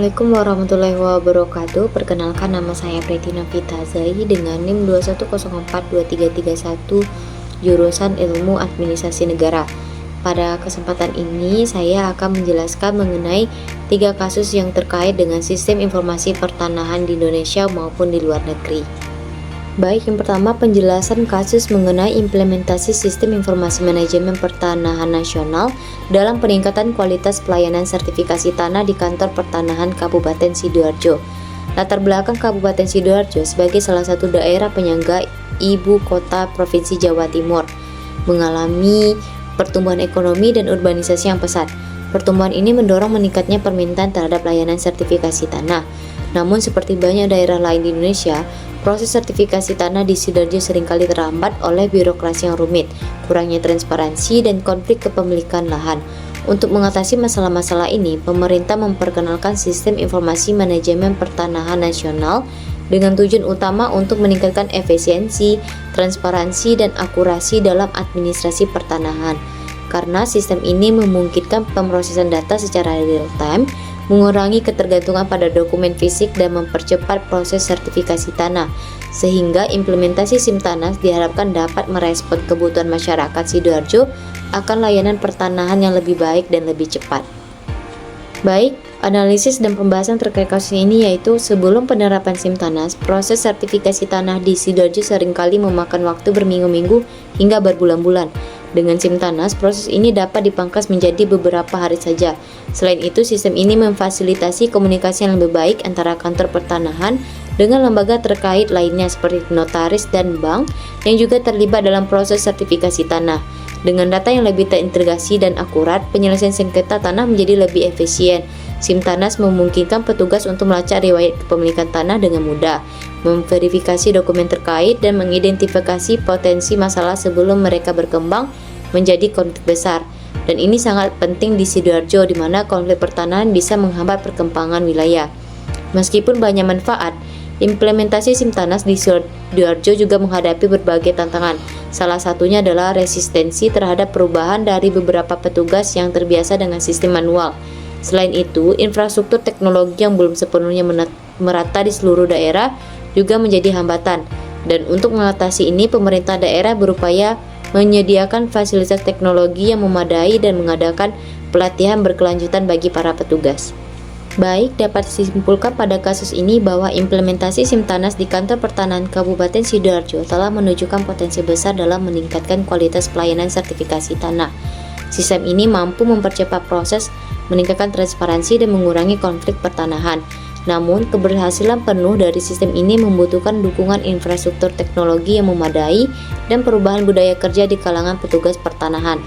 Assalamualaikum warahmatullahi wabarakatuh. Perkenalkan, nama saya Preti Novita Zai dengan NIM 210423331 jurusan Ilmu Administrasi Negara. Pada kesempatan ini saya akan menjelaskan mengenai 3 kasus yang terkait dengan sistem informasi pertanahan di Indonesia maupun di luar negeri. Baik, yang pertama penjelasan kasus mengenai implementasi sistem informasi manajemen pertanahan nasional dalam peningkatan kualitas pelayanan sertifikasi tanah di kantor pertanahan Kabupaten Sidoarjo. Latar belakang Kabupaten Sidoarjo sebagai salah satu daerah penyangga ibu kota Provinsi Jawa Timur mengalami pertumbuhan ekonomi dan urbanisasi yang pesat. Pertumbuhan ini mendorong meningkatnya permintaan terhadap layanan sertifikasi tanah. Namun seperti banyak daerah lain di Indonesia, proses sertifikasi tanah di Sidoarjo seringkali terhambat oleh birokrasi yang rumit, kurangnya transparansi, dan konflik kepemilikan lahan. Untuk mengatasi masalah-masalah ini, pemerintah memperkenalkan sistem informasi manajemen pertanahan nasional dengan tujuan utama untuk meningkatkan efisiensi, transparansi, dan akurasi dalam administrasi pertanahan. Karena sistem ini memungkinkan pemrosesan data secara real-time, mengurangi ketergantungan pada dokumen fisik dan mempercepat proses sertifikasi tanah, sehingga implementasi SIM Tanah diharapkan dapat merespon kebutuhan masyarakat Sidoarjo akan layanan pertanahan yang lebih baik dan lebih cepat. Baik, analisis dan pembahasan terkait kasus ini yaitu sebelum penerapan SIM Tanah, proses sertifikasi tanah di Sidoarjo seringkali memakan waktu berminggu-minggu hingga berbulan-bulan. Dengan SIM Tanah, proses ini dapat dipangkas menjadi beberapa hari saja. Selain itu, sistem ini memfasilitasi komunikasi yang lebih baik antara kantor pertanahan dengan lembaga terkait lainnya seperti notaris dan bank yang juga terlibat dalam proses sertifikasi tanah. Dengan data yang lebih terintegrasi dan akurat, penyelesaian sengketa tanah menjadi lebih efisien. SIM Tanah memungkinkan petugas untuk melacak riwayat kepemilikan tanah dengan mudah, memverifikasi dokumen terkait, dan mengidentifikasi potensi masalah sebelum mereka berkembang menjadi konflik besar. Dan ini sangat penting di Sidoarjo, di mana konflik pertanahan bisa menghambat perkembangan wilayah. Meskipun banyak manfaat, implementasi SIM Tanah di Sidoarjo juga menghadapi berbagai tantangan. Salah satunya adalah resistensi terhadap perubahan dari beberapa petugas yang terbiasa dengan sistem manual. Selain itu, infrastruktur teknologi yang belum sepenuhnya merata di seluruh daerah juga menjadi hambatan. Dan untuk mengatasi ini, pemerintah daerah berupaya menyediakan fasilitas teknologi yang memadai dan mengadakan pelatihan berkelanjutan bagi para petugas. Baik, dapat disimpulkan pada kasus ini bahwa implementasi SIM Tanah di kantor pertanahan Kabupaten Sidoarjo telah menunjukkan potensi besar dalam meningkatkan kualitas pelayanan sertifikasi tanah. Sistem ini mampu mempercepat proses, meningkatkan transparansi, dan mengurangi konflik pertanahan. Namun, keberhasilan penuh dari sistem ini membutuhkan dukungan infrastruktur teknologi yang memadai dan perubahan budaya kerja di kalangan petugas pertanahan.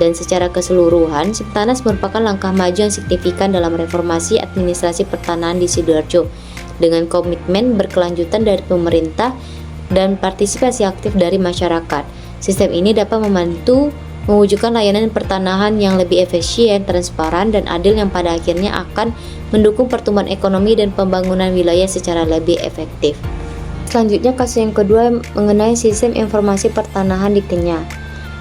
Dan secara keseluruhan, SIM Tanah merupakan langkah maju yang signifikan dalam reformasi administrasi pertanahan di Sidoarjo. Dengan komitmen berkelanjutan dari pemerintah dan partisipasi aktif dari masyarakat, sistem ini dapat membantu mewujudkan layanan pertanahan yang lebih efisien, transparan, dan adil yang pada akhirnya akan mendukung pertumbuhan ekonomi dan pembangunan wilayah secara lebih efektif. Selanjutnya, kasus yang kedua mengenai sistem informasi pertanahan di Kenya.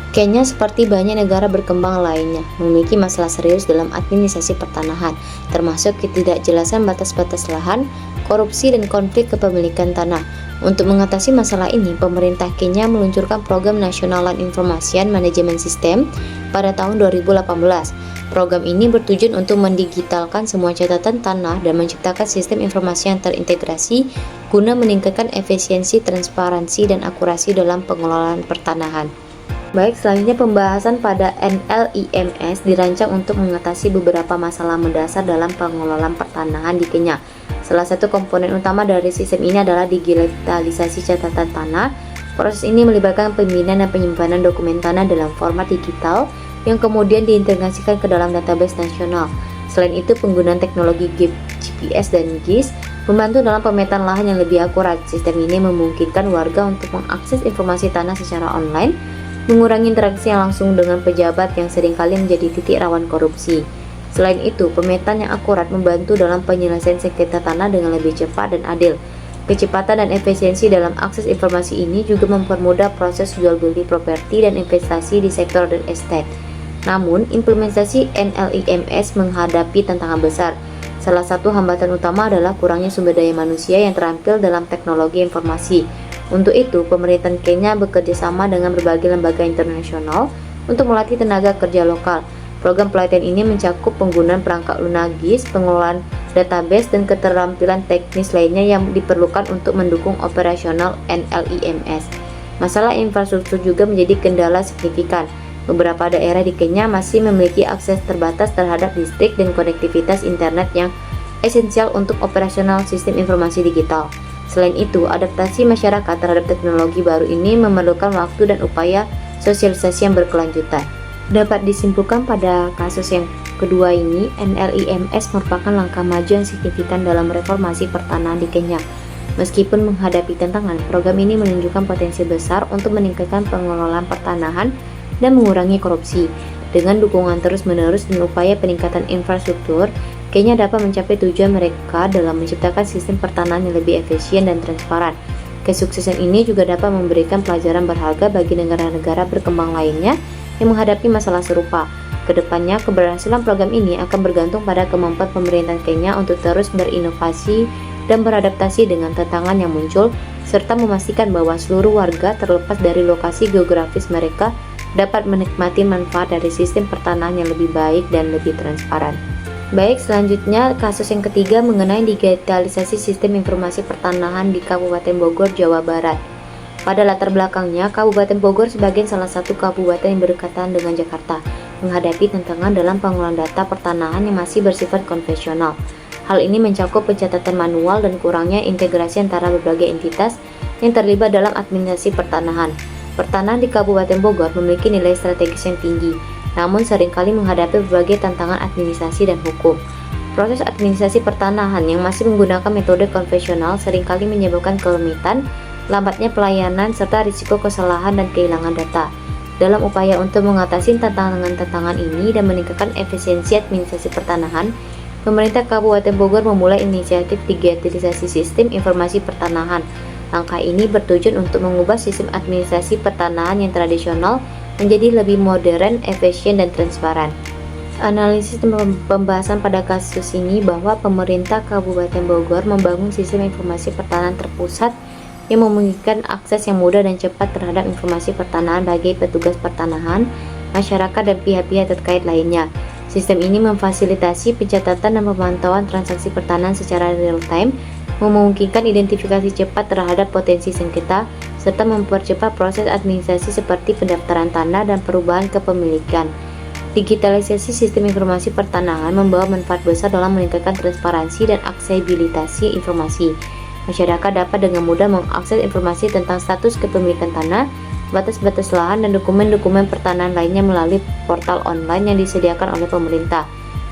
Kenya seperti banyak negara berkembang lainnya memiliki masalah serius dalam administrasi pertanahan, termasuk ketidakjelasan batas-batas lahan, korupsi, dan konflik kepemilikan tanah. Untuk mengatasi masalah ini, pemerintah Kenya meluncurkan Program Nasional Land Information Management System pada tahun 2018. Program ini bertujuan untuk mendigitalkan semua catatan tanah dan menciptakan sistem informasi yang terintegrasi guna meningkatkan efisiensi, transparansi, dan akurasi dalam pengelolaan pertanahan. Baik, selanjutnya pembahasan pada NLIMS dirancang untuk mengatasi beberapa masalah mendasar dalam pengelolaan pertanahan di Kenya. Salah satu komponen utama dari sistem ini adalah digitalisasi catatan tanah. Proses ini melibatkan pembinaan dan penyimpanan dokumen tanah dalam format digital yang kemudian diintegrasikan ke dalam database nasional. Selain itu, penggunaan teknologi GPS dan GIS membantu dalam pemetaan lahan yang lebih akurat. Sistem ini memungkinkan warga untuk mengakses informasi tanah secara online, mengurangi interaksi yang langsung dengan pejabat yang seringkali menjadi titik rawan korupsi. Selain itu, pemetaan yang akurat membantu dalam penyelesaian sengketa tanah dengan lebih cepat dan adil. Kecepatan dan efisiensi dalam akses informasi ini juga mempermudah proses jual beli properti dan investasi di sektor real estate. Namun, implementasi NLIMS menghadapi tantangan besar. Salah satu hambatan utama adalah kurangnya sumber daya manusia yang terampil dalam teknologi informasi. Untuk itu, pemerintah Kenya bekerja sama dengan berbagai lembaga internasional untuk melatih tenaga kerja lokal. Program pelatihan ini mencakup penggunaan perangkat lunak GIS, pengelolaan database, dan keterampilan teknis lainnya yang diperlukan untuk mendukung operasional NLIMS. Masalah infrastruktur juga menjadi kendala signifikan. Beberapa daerah di Kenya masih memiliki akses terbatas terhadap listrik dan konektivitas internet yang esensial untuk operasional sistem informasi digital. Selain itu, adaptasi masyarakat terhadap teknologi baru ini memerlukan waktu dan upaya sosialisasi yang berkelanjutan. Dapat disimpulkan pada kasus yang kedua ini, NLIMS merupakan langkah maju yang signifikan dalam reformasi pertanahan di Kenya. Meskipun menghadapi tantangan, program ini menunjukkan potensi besar untuk meningkatkan pengelolaan pertanahan dan mengurangi korupsi. Dengan dukungan terus-menerus dan upaya peningkatan infrastruktur, Kenya dapat mencapai tujuan mereka dalam menciptakan sistem pertanahan yang lebih efisien dan transparan. Kesuksesan ini juga dapat memberikan pelajaran berharga bagi negara-negara berkembang lainnya yang menghadapi masalah serupa. Kedepannya, keberhasilan program ini akan bergantung pada kemampuan pemerintah Kenya untuk terus berinovasi dan beradaptasi dengan tantangan yang muncul, serta memastikan bahwa seluruh warga terlepas dari lokasi geografis mereka dapat menikmati manfaat dari sistem pertanahan yang lebih baik dan lebih transparan. Baik, selanjutnya kasus yang ketiga mengenai digitalisasi sistem informasi pertanahan di Kabupaten Bogor, Jawa Barat. Pada latar belakangnya, Kabupaten Bogor sebagai salah satu kabupaten yang berdekatan dengan Jakarta, menghadapi tantangan dalam pengelolaan data pertanahan yang masih bersifat konvensional. Hal ini mencakup pencatatan manual dan kurangnya integrasi antara berbagai entitas yang terlibat dalam administrasi pertanahan. Pertanahan di Kabupaten Bogor memiliki nilai strategis yang tinggi, namun seringkali menghadapi berbagai tantangan administrasi dan hukum. Proses administrasi pertanahan yang masih menggunakan metode konvensional seringkali menyebabkan kerumitan, lambatnya pelayanan, serta risiko kesalahan dan kehilangan data. Dalam upaya untuk mengatasi tantangan-tantangan ini dan meningkatkan efisiensi administrasi pertanahan, pemerintah Kabupaten Bogor memulai inisiatif digitalisasi sistem informasi pertanahan. Langkah ini bertujuan untuk mengubah sistem administrasi pertanahan yang tradisional menjadi lebih modern, efisien, dan transparan. Analisis dan pembahasan pada kasus ini bahwa pemerintah Kabupaten Bogor membangun sistem informasi pertanahan terpusat yang memungkinkan akses yang mudah dan cepat terhadap informasi pertanahan bagi petugas pertanahan, masyarakat, dan pihak-pihak terkait lainnya. Sistem ini memfasilitasi pencatatan dan pemantauan transaksi pertanahan secara real-time, memungkinkan identifikasi cepat terhadap potensi sengketa, serta mempercepat proses administrasi seperti pendaftaran tanah dan perubahan kepemilikan. Digitalisasi sistem informasi pertanahan membawa manfaat besar dalam meningkatkan transparansi dan aksesibilitas informasi. Masyarakat dapat dengan mudah mengakses informasi tentang status kepemilikan tanah, batas-batas lahan, dan dokumen-dokumen pertanahan lainnya melalui portal online yang disediakan oleh pemerintah.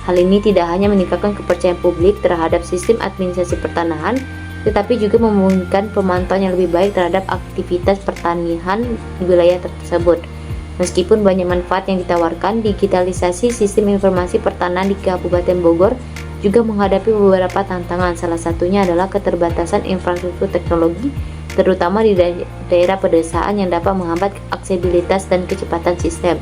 Hal ini tidak hanya meningkatkan kepercayaan publik terhadap sistem administrasi pertanahan, tetapi juga memungkinkan pemantauan yang lebih baik terhadap aktivitas pertanian di wilayah tersebut. Meskipun banyak manfaat yang ditawarkan, digitalisasi sistem informasi pertanahan di Kabupaten Bogor juga menghadapi beberapa tantangan. Salah satunya adalah keterbatasan infrastruktur teknologi, terutama di daerah pedesaan yang dapat menghambat aksesibilitas dan kecepatan sistem.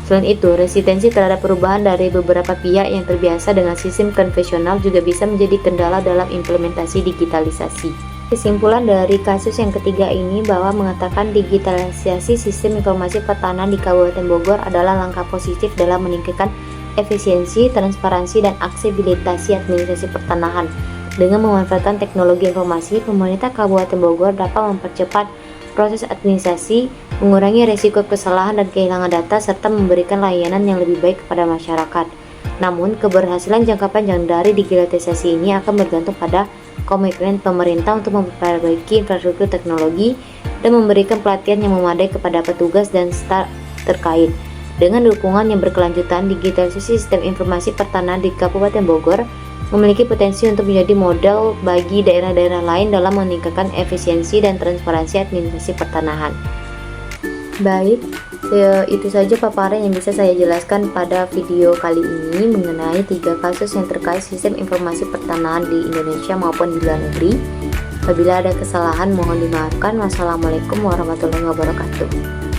Selain itu, resistensi terhadap perubahan dari beberapa pihak yang terbiasa dengan sistem konvensional juga bisa menjadi kendala dalam implementasi digitalisasi. Kesimpulan dari kasus yang ketiga ini bahwa mengatakan digitalisasi sistem informasi pertanahan di Kabupaten Bogor adalah langkah positif dalam meningkatkan efisiensi, transparansi, dan aksesibilitas administrasi pertanahan. Dengan memanfaatkan teknologi informasi, pemerintah Kabupaten Bogor dapat mempercepat proses administrasi, mengurangi risiko kesalahan dan kehilangan data, serta memberikan layanan yang lebih baik kepada masyarakat. Namun, keberhasilan jangka panjang dari digitalisasi ini akan bergantung pada komitmen pemerintah untuk memperbaiki infrastruktur teknologi dan memberikan pelatihan yang memadai kepada petugas dan staf terkait. Dengan dukungan yang berkelanjutan, digitalisasi sistem informasi pertanahan di Kabupaten Bogor memiliki potensi untuk menjadi model bagi daerah-daerah lain dalam meningkatkan efisiensi dan transparansi administrasi pertanahan. Baik, itu saja paparan yang bisa saya jelaskan pada video kali ini mengenai 3 kasus yang terkait sistem informasi pertanahan di Indonesia maupun di luar negeri. Apabila ada kesalahan mohon dimaafkan. Wassalamualaikum warahmatullahi wabarakatuh.